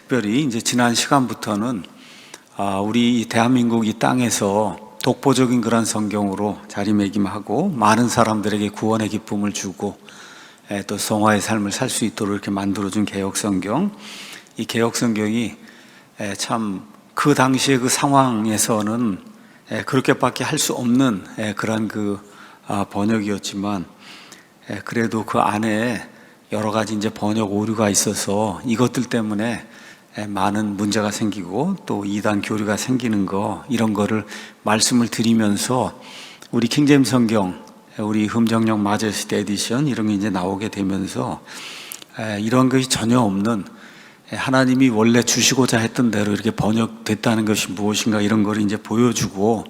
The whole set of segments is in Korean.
특별히 이제 지난 시간부터는 우리 이 대한민국 이 땅에서 독보적인 그런 성경으로 자리매김하고 많은 사람들에게 구원의 기쁨을 주고 또 성화의 삶을 살 수 있도록 이렇게 만들어준 개혁성경. 이 개혁성경이 참 그 당시의 그 상황에서는 그렇게밖에 할 수 없는 그런 그 번역이었지만, 그래도 그 안에 여러 가지 이제 번역 오류가 있어서 이것들 때문에 많은 문제가 생기고 또 이단 교류가 생기는 거, 이런 거를 말씀을 드리면서 우리 킹제임스 성경, 우리 흠정령 마제스티 에디션 이런 게 이제 나오게 되면서 이런 것이 전혀 없는, 하나님이 원래 주시고자 했던 대로 이렇게 번역됐다는 것이 무엇인가 이런 걸 이제 보여주고,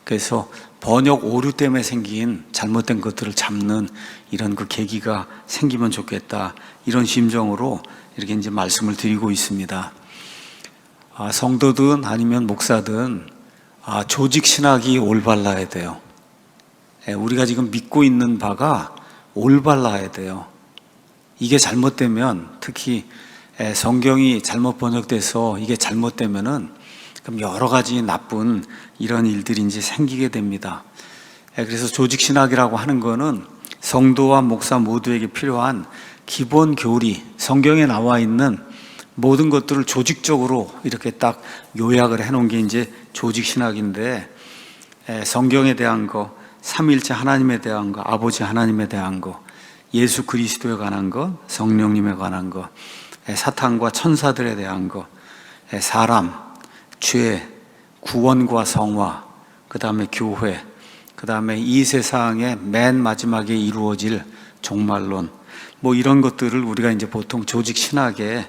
그래서 번역 오류 때문에 생긴 잘못된 것들을 잡는 이런 그 계기가 생기면 좋겠다, 이런 심정으로 이렇게 이제 말씀을 드리고 있습니다. 성도든 아니면 목사든 조직 신학이 올바라야 돼요. 우리가 지금 믿고 있는 바가 올바라야 돼요. 이게 잘못되면, 특히 성경이 잘못 번역돼서 이게 잘못되면은 그럼 여러 가지 나쁜 이런 일들이 이제 생기게 됩니다. 그래서 조직 신학이라고 하는 거는 성도와 목사 모두에게 필요한 기본 교리, 성경에 나와 있는 모든 것들을 조직적으로 이렇게 딱 요약을 해놓은 게 이제 조직 신학인데, 성경에 대한 거, 삼위일체 하나님에 대한 거, 아버지 하나님에 대한 거, 예수 그리스도에 관한 거, 성령님에 관한 거, 사탄과 천사들에 대한 거, 사람, 죄, 구원과 성화, 그 다음에 교회, 그 다음에 이 세상의 맨 마지막에 이루어질 종말론, 뭐 이런 것들을 우리가 이제 보통 조직 신학에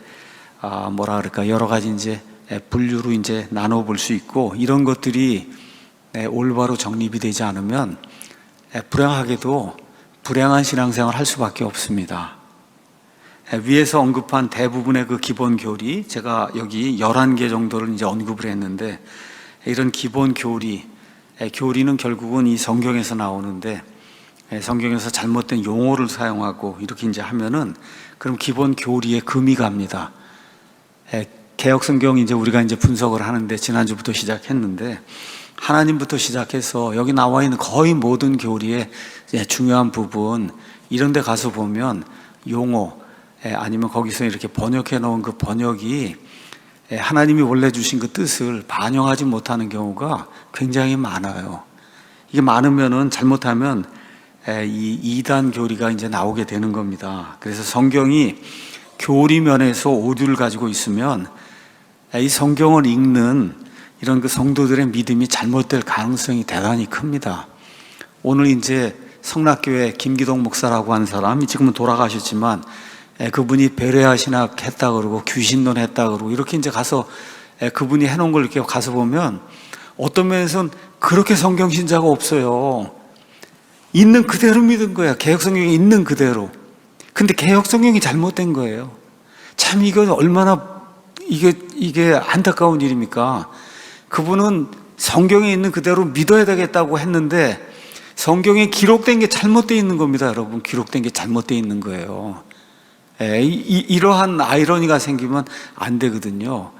뭐라 그럴까, 여러 가지 이제 분류로 이제 나눠볼 수 있고, 이런 것들이 올바로 정립이 되지 않으면 불행하게도 불행한 신앙생활을 할 수밖에 없습니다. 위에서 언급한 대부분의 그 기본 교리, 제가 여기 11개 정도를 이제 언급을 했는데, 이런 기본 교리, 교리는 결국은 이 성경에서 나오는데, 성경에서 잘못된 용어를 사용하고 이렇게 이제 하면은 그럼 기본 교리에 금이 갑니다. 개혁성경 이제 우리가 이제 분석을 하는데, 지난주부터 시작했는데, 하나님부터 시작해서 여기 나와 있는 거의 모든 교리의 중요한 부분, 이런 데 가서 보면 용어, 아니면 거기서 이렇게 번역해 놓은 그 번역이 하나님이 원래 주신 그 뜻을 반영하지 못하는 경우가 굉장히 많아요. 이게 많으면은, 잘못하면 이 이단 교리가 이제 나오게 되는 겁니다. 그래서 성경이 교리 면에서 오류를 가지고 있으면 이 성경을 읽는 이런 그 성도들의 믿음이 잘못될 가능성이 대단히 큽니다. 오늘 이제 성락교회 김기동 목사라고 하는 사람이 지금은 돌아가셨지만, 그분이 베레아 신학 했다 그러고 귀신론 했다 그러고 이렇게 이제 가서 그분이 해놓은 걸 이렇게 가서 보면 어떤 면에서는 그렇게 성경신자가 없어요. 있는 그대로 믿은 거야. 개혁성경이 있는 그대로. 근데 개혁성경이 잘못된 거예요. 참 이건 얼마나 이게 안타까운 일입니까? 그분은 성경에 있는 그대로 믿어야 되겠다고 했는데 성경에 기록된 게 잘못되어 있는 겁니다. 여러분, 기록된 게 잘못되어 있는 거예요. 이러한 아이러니가 생기면 안 되거든요.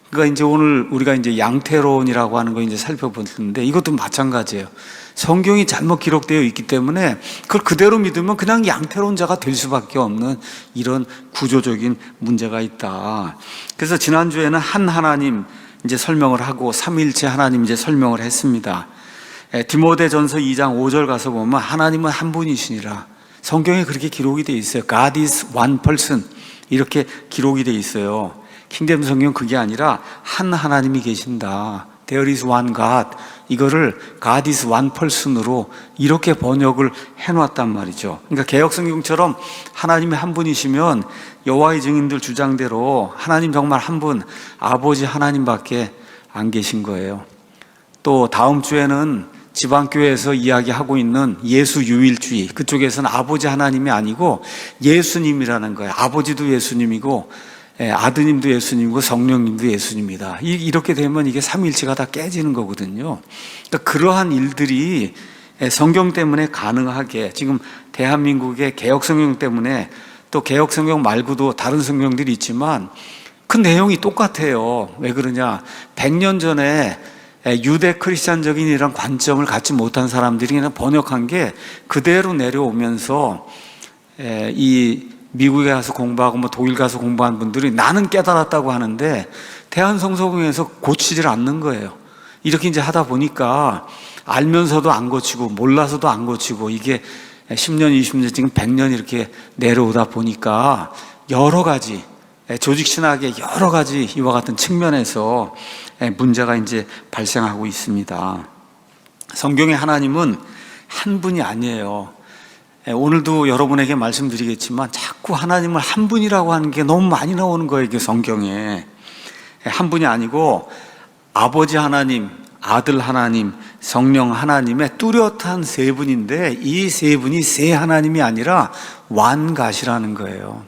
그러니까 이제 오늘 우리가 이제 양태론이라고 하는 거 이제 살펴보는데, 이것도 마찬가지예요. 성경이 잘못 기록되어 있기 때문에 그걸 그대로 믿으면 그냥 양태론자가 될 수밖에 없는 이런 구조적인 문제가 있다. 그래서 지난주에는 한 하나님 이제 설명을 하고 삼위일체 하나님 이제 설명을 했습니다. 디모데전서 2장 5절 가서 보면 하나님은 한 분이시니라. 성경에 그렇게 기록이 되어 있어요. God is one person, 이렇게 기록이 되어 있어요. 킹제임스 성경은 그게 아니라 한 하나님이 계신다. There is one God. 이거를 God is one person으로 이렇게 번역을 해놨단 말이죠. 그러니까 개혁성경처럼 하나님이 한 분이시면 여호와의 증인들 주장대로 하나님 정말 한 분, 아버지 하나님밖에 안 계신 거예요. 또 다음 주에는 지방교회에서 이야기하고 있는 예수 유일주의, 그쪽에서는 아버지 하나님이 아니고 예수님이라는 거예요. 아버지도 예수님이고 아드님도 예수님이고 성령님도 예수님이다. 이렇게 되면 이게 삼위일체가 다 깨지는 거거든요. 그러니까 그러한 일들이 성경 때문에 가능하게, 지금 대한민국의 개혁성경 때문에, 또 개혁성경 말고도 다른 성경들이 있지만 그 내용이 똑같아요. 왜 그러냐? 100년 전에 유대 크리스찬적인 이런 관점을 갖지 못한 사람들이 그냥 번역한 게 그대로 내려오면서 이 미국에 가서 공부하고 뭐 독일 가서 공부한 분들이 나는 깨달았다고 하는데 대한성서공회에서 고치질 않는 거예요. 이렇게 이제 하다 보니까 알면서도 안 고치고 몰라서도 안 고치고 이게 10년, 20년, 지금 100년 이렇게 내려오다 보니까 여러 가지 조직신학의 여러 가지 이와 같은 측면에서 문제가 이제 발생하고 있습니다. 성경의 하나님은 한 분이 아니에요. 오늘도 여러분에게 말씀드리겠지만 자꾸 하나님을 한 분이라고 하는 게 너무 많이 나오는 거예요. 이게 성경에. 한 분이 아니고 아버지 하나님, 아들 하나님, 성령 하나님의 뚜렷한 세 분인데 이 세 분이 세 하나님이 아니라 완갓이라는 거예요.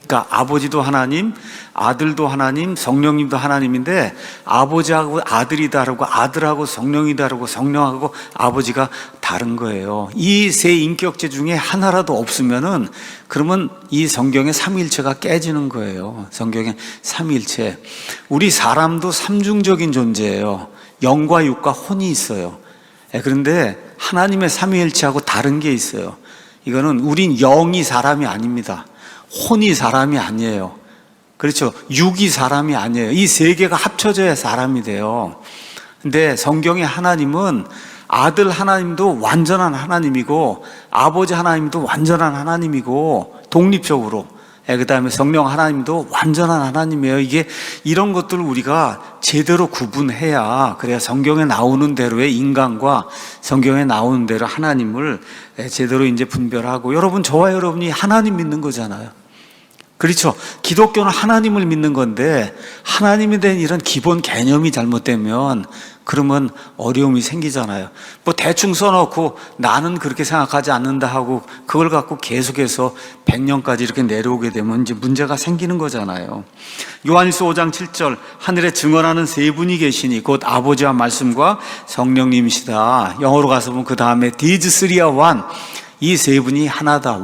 그러니까 아버지도 하나님, 아들도 하나님, 성령님도 하나님인데 아버지하고 아들이 다르고 아들하고 성령이 다르고 성령하고 아버지가 다른 거예요. 이 세 인격체 중에 하나라도 없으면은 그러면 이 성경의 삼위일체가 깨지는 거예요. 성경의 삼위일체. 우리 사람도 삼중적인 존재예요. 영과 육과 혼이 있어요. 그런데 하나님의 삼위일체하고 다른 게 있어요. 이거는 우린 영이 사람이 아닙니다. 혼이 사람이 아니에요. 그렇죠. 육이 사람이 아니에요. 이 세 개가 합쳐져야 사람이 돼요. 근데 성경의 하나님은 아들 하나님도 완전한 하나님이고 아버지 하나님도 완전한 하나님이고 독립적으로 그 다음에 성령 하나님도 완전한 하나님이에요. 이게 이런 것들을 우리가 제대로 구분해야 그래야 성경에 나오는 대로의 인간과 성경에 나오는 대로 하나님을 제대로 이제 분별하고 여러분 저와 여러분이 하나님 믿는 거잖아요. 그렇죠. 기독교는 하나님을 믿는 건데 하나님에 대한 이런 기본 개념이 잘못되면 그러면 어려움이 생기잖아요. 뭐 대충 써놓고 나는 그렇게 생각하지 않는다 하고 그걸 갖고 계속해서 100년까지 이렇게 내려오게 되면 이제 문제가 생기는 거잖아요. 요한일서 5장 7절 하늘에 증언하는 세 분이 계시니 곧 아버지와 말씀과 성령님이시다. 영어로 가서 보면 그 다음에 These three are one. 이 세 분이 하나다.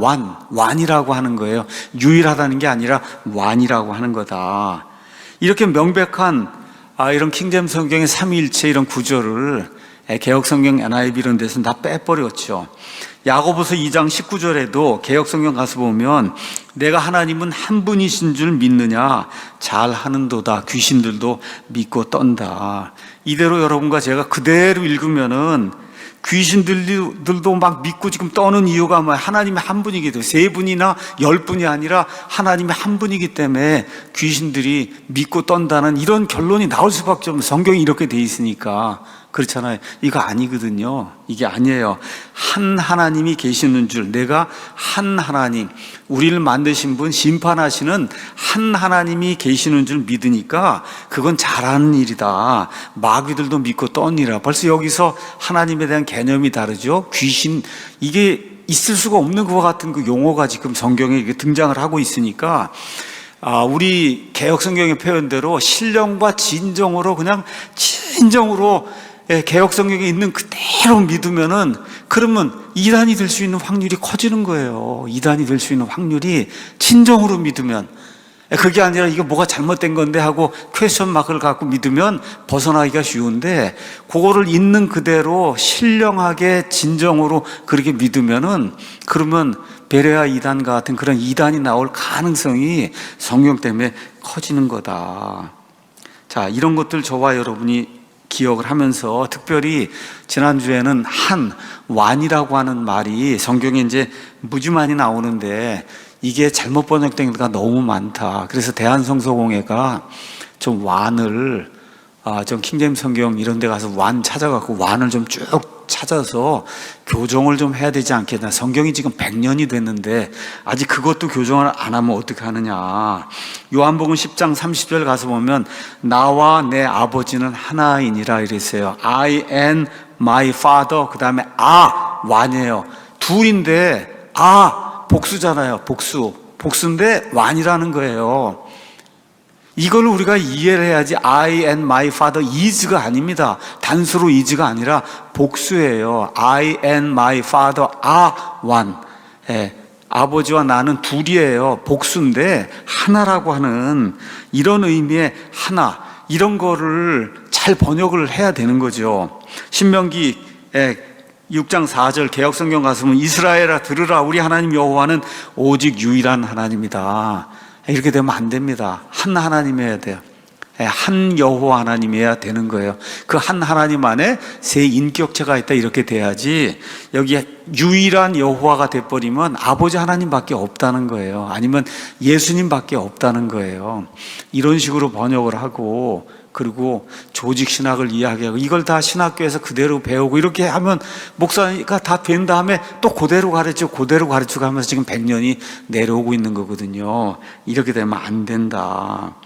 완이라고 하는 거예요. 유일하다는 게 아니라 완이라고 하는 거다. 이렇게 명백한 이런 킹제임스 성경의 삼위일체 이런 구절을 개혁성경 NIV 이런 데서 다 빼버렸죠. 야고보서 2장 19절에도 개혁성경 가서 보면 내가 하나님은 한 분이신 줄 믿느냐 잘하는도다. 귀신들도 믿고 떤다. 이대로 여러분과 제가 그대로 읽으면은 귀신들도 막 믿고 지금 떠는 이유가 뭐야? 하나님이 한 분이기 때문에 세 분이나 10분이 아니라 하나님이 한 분이기 때문에 귀신들이 믿고 떤다는 이런 결론이 나올 수밖에 없는 성경이 이렇게 돼 있으니까 그렇잖아요. 이거 아니거든요. 이게 아니에요. 한 하나님이 계시는 줄 내가 한 하나님 우리를 만드신 분 심판하시는 한 하나님이 계시는 줄 믿으니까 그건 잘하는 일이다. 마귀들도 믿고 떠니라. 벌써 여기서 하나님에 대한 개념이 다르죠. 귀신 이게 있을 수가 없는 것과 같은 그 용어가 지금 성경에 등장을 하고 있으니까 우리 개혁 성경의 표현대로 신령과 진정으로 그냥 진정으로 개혁 성경에 있는 그대로 믿으면은 그러면 이단이 될 수 있는 확률이 커지는 거예요. 이단이 될 수 있는 확률이 진정으로 믿으면 그게 아니라 이게 뭐가 잘못된 건데 하고 퀘스천 마크를 갖고 믿으면 벗어나기가 쉬운데 그거를 있는 그대로 신령하게 진정으로 그렇게 믿으면은 그러면 베레아 이단과 같은 그런 이단이 나올 가능성이 성경 때문에 커지는 거다. 자, 이런 것들 저와 여러분이 기억을 하면서 특별히 지난주에는 완이라고 하는 말이 성경에 이제 무지 많이 나오는데 이게 잘못 번역된 데가 너무 많다. 그래서 대한성서공회가 좀 완을 좀 킹제임스 성경 이런 데 가서 완 찾아갖고 완을 좀 쭉 찾아서 교정을 좀 해야 되지 않겠나. 성경이 지금 100년이 됐는데 아직 그것도 교정을 안 하면 어떻게 하느냐. 요한복음 10장 30절 가서 보면 나와 내 아버지는 하나이니라 이랬어요. I and my father. 그 다음에 완이에요. 둘인데 복수잖아요. 복수인데 완이라는 거예요. 이걸 우리가 이해를 해야지. I and my father is가 아닙니다. 단수로 is가 아니라 복수예요. I and my father are one. 아버지와 나는 둘이에요. 복수인데 하나라고 하는 이런 의미의 하나, 이런 거를 잘 번역을 해야 되는 거죠. 신명기 6장 4절 개역성경 가서는 이스라엘아 들으라, 우리 하나님 여호와는 오직 유일한 하나님이다. 이렇게 되면 안 됩니다. 한 하나님이어야 돼요. 한 여호와 하나님이어야 되는 거예요. 그 한 하나님 안에 세 인격체가 있다, 이렇게 돼야지. 여기 유일한 여호와가 돼버리면 아버지 하나님밖에 없다는 거예요. 아니면 예수님밖에 없다는 거예요. 이런 식으로 번역을 하고, 그리고 조직 신학을 이야기하고 이걸 다 신학교에서 그대로 배우고 이렇게 하면 목사가 다 된 다음에 또 그대로 가르치고 하면서 지금 100년이 내려오고 있는 거거든요. 이렇게 되면 안 된다.